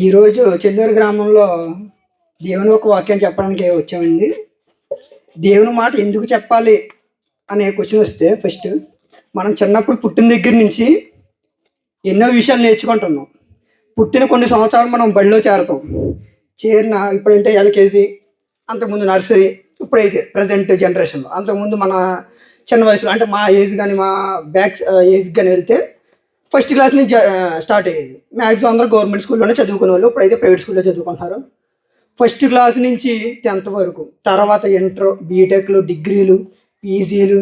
ఈరోజు చెల్లూరు గ్రామంలో దేవుని ఒక వాక్యం చెప్పడానికి వచ్చామండి. దేవుని మాట ఎందుకు చెప్పాలి అనే క్వశ్చన్ వస్తే, ఫస్ట్ మనం చిన్నప్పుడు పుట్టిన దగ్గర నుంచి ఎన్నో విషయాలు నేర్చుకుంటున్నాం. పుట్టిన కొన్ని సంవత్సరాలు మనం బడిలో చేరతాం. చేరిన ఇప్పుడంటే ఎల్కేజీ, అంతకుముందు నర్సరీ, ఇప్పుడైతే ప్రజెంట్ జనరేషన్లో. అంతకుముందు మన చిన్న వయసులో అంటే మా ఏజ్ కానీ మా బ్యాక్ ఏజ్ కానీ వెళ్తే ఫస్ట్ క్లాస్ నుంచి స్టార్ట్ అయ్యేది. మ్యాక్సిమం అందరూ గవర్నమెంట్ స్కూల్లోనే చదువుకునే వాళ్ళు. ఇప్పుడైతే ప్రైవేట్ స్కూల్లో చదువుకుంటున్నారు. ఫస్ట్ క్లాస్ నుంచి 10th వరకు, తర్వాత ఇంటర్, బీటెక్లు, డిగ్రీలు, పీజీలు,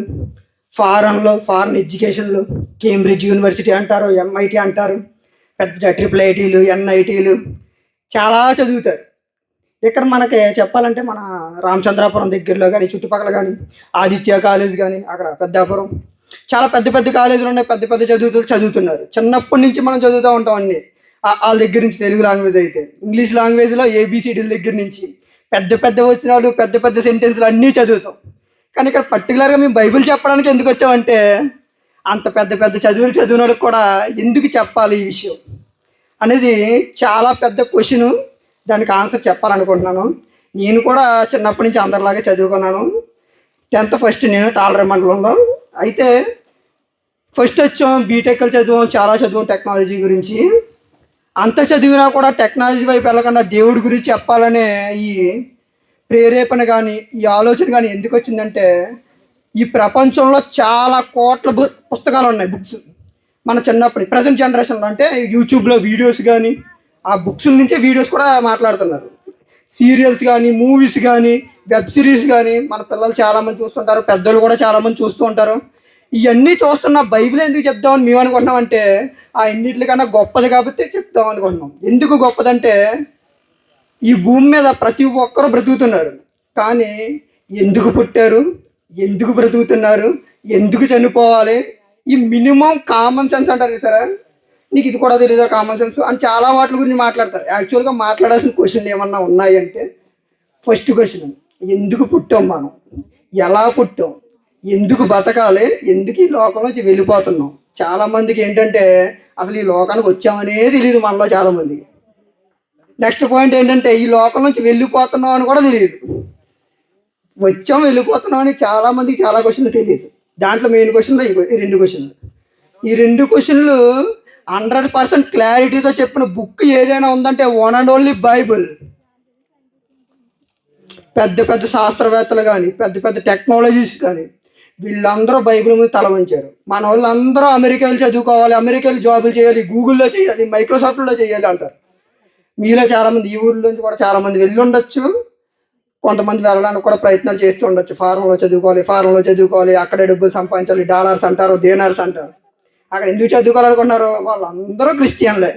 ఫారెన్ ఎడ్యుకేషన్లు, కేంబ్రిడ్జ్ యూనివర్సిటీ అంటారు, ఎంఐటి అంటారు, పెద్ద ట్రిపుల్ ఐటీలు, ఎన్ఐటీలు చాలా చదువుతారు. ఇక్కడ మనకి చెప్పాలంటే మన రామచంద్రాపురం దగ్గరలో కానీ, చుట్టుపక్కల కానీ ఆదిత్య కాలేజ్ కానీ, అక్కడ పెద్దాపురం చాలా పెద్ద పెద్ద కాలేజీలు ఉన్నాయి. పెద్ద పెద్ద చదువుతున్నారు. చిన్నప్పటి నుంచి మనం చదువుతూ ఉంటాం అన్నీ. వాళ్ళ దగ్గర నుంచి తెలుగు లాంగ్వేజ్ అయితే, ఇంగ్లీష్ లాంగ్వేజ్లో ఏబిసిడీల దగ్గర నుంచి పెద్ద పెద్ద వచనాలు, పెద్ద పెద్ద సెంటెన్స్లు అన్నీ చదువుతాం. కానీ ఇక్కడ పర్టికులర్గా మేము బైబిల్ చెప్పడానికి ఎందుకు వచ్చామంటే, అంత పెద్ద పెద్ద చదివిన వాళ్ళకి కూడా ఎందుకు చెప్పాలి ఈ విషయం అనేది చాలా పెద్ద క్వశ్చను. దానికి ఆన్సర్ చెప్పాలనుకుంటున్నాను. నేను కూడా చిన్నప్పటి నుంచి అందరిలాగే చదువుకున్నాను. 10th ఫస్ట్ నేను తాళరేవు మండలంలో. అయితే ఫస్ట్ వచ్చాం, బీటెక్లు చదివాం, చాలా చదివాం టెక్నాలజీ గురించి. అంత చదివినా కూడా టెక్నాలజీ వైపు వెళ్ళకుండా దేవుడి గురించి చెప్పాలనే ఈ ప్రేరేపణ కానీ, ఈ ఆలోచన కానీ ఎందుకు వచ్చిందంటే, ఈ ప్రపంచంలో చాలా కోట్ల పుస్తకాలు ఉన్నాయి, బుక్స్. మన చిన్నప్పటి ప్రజెంట్ జనరేషన్లో అంటే యూట్యూబ్లో వీడియోస్ కానీ, ఆ బుక్స్ నుంచే వీడియోస్ కూడా మాట్లాడుతున్నారు. సీరియల్స్ కానీ, మూవీస్ కానీ, వెబ్ సిరీస్ కానీ మన పిల్లలు చాలామంది చూస్తుంటారు, పెద్దలు కూడా చాలామంది చూస్తూ ఉంటారు. ఇవన్నీ చూస్తున్న బైబిల్ ఎందుకు చెప్దామని మేము అనుకుంటున్నాం అంటే, ఆ ఎన్నిటికన్నా గొప్పది కాబట్టి చెప్దాం అనుకుంటున్నాం. ఎందుకు గొప్పదంటే, ఈ భూమి మీద ప్రతి ఒక్కరూ బ్రతుకుతున్నారు. కానీ ఎందుకు పుట్టారు, ఎందుకు బ్రతుకుతున్నారు, ఎందుకు చనిపోవాలి, ఈ మినిమం కామన్ సెన్స్ అంటారు సరే, నీకు ఇది కూడా తెలియదా కామన్ సెన్స్ అని చాలా వాటి గురించి మాట్లాడతారు. యాక్చువల్గా మాట్లాడాల్సిన క్వశ్చన్లు ఏమన్నా ఉన్నాయంటే, ఫస్ట్ క్వశ్చన్ ఎందుకు పుట్టాం, మనం ఎలా పుట్టాం, ఎందుకు బతకాలి, ఎందుకు ఈ లోకం నుంచి వెళ్ళిపోతున్నాం. చాలామందికి ఏంటంటే అసలు ఈ లోకానికి వచ్చామనే తెలియదు మనలో చాలామందికి. నెక్స్ట్ పాయింట్ ఏంటంటే, ఈ లోకం నుంచి వెళ్ళిపోతున్నాం అని కూడా తెలియదు. వచ్చాం వెళ్ళిపోతున్నాం అని చాలామందికి చాలా క్వశ్చన్లు తెలియదు. దాంట్లో మెయిన్ క్వశ్చన్లు ఈ రెండు క్వశ్చన్లు. ఈ రెండు క్వశ్చన్లు 100% క్లారిటీతో చెప్పిన బుక్ ఏదైనా ఉందంటే వన్ అండ్ ఓన్లీ బైబిల్. పెద్ద పెద్ద శాస్త్రవేత్తలు కానీ, పెద్ద పెద్ద టెక్నాలజీస్ కానీ, వీళ్ళందరూ బైబిల్ మీద తల వంచారు. మన వాళ్ళందరూ అమెరికాలో చదువుకోవాలి, అమెరికాలో జాబులు చేయాలి, గూగుల్లో చేయాలి, మైక్రోసాఫ్ట్లో చేయాలి అంటారు. మీలో చాలామంది ఈ ఊర్లోంచి కూడా చాలామంది వెళ్ళి ఉండొచ్చు, కొంతమంది వెళ్ళడానికి కూడా ప్రయత్నాలు చేస్తూ ఉండొచ్చు. ఫారెన్లో చదువుకోవాలి, అక్కడే డబ్బులు సంపాదించాలి, డాలర్స్ అంటారు, దేనార్స్ అంటారు. అక్కడ ఎందుకు చదువుకోవాలనుకున్నారు? వాళ్ళందరూ క్రిస్టియన్లే.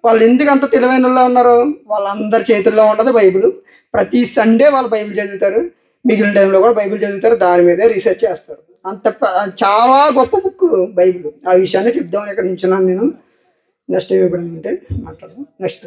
వాళ్ళు ఎందుకు అంత తెలివైన వాళ్ళు ఉన్నారు? వాళ్ళందరి చేతుల్లో ఉన్నది బైబిల్. ప్రతి సండే వాళ్ళు బైబిల్ చదువుతారు, మిగిలిన టైంలో కూడా బైబిల్ చదువుతారు, దాని మీదే రీసెర్చ్ చేస్తారు. అంత చాలా గొప్ప బుక్ బైబిల్. ఆ విషయాన్ని చెప్దామని ఇక్కడ నించున్నాను నేను. నెక్స్ట్ ఎప్పుడైనా ఉంటే మాట్లాడదాం. నెక్స్ట్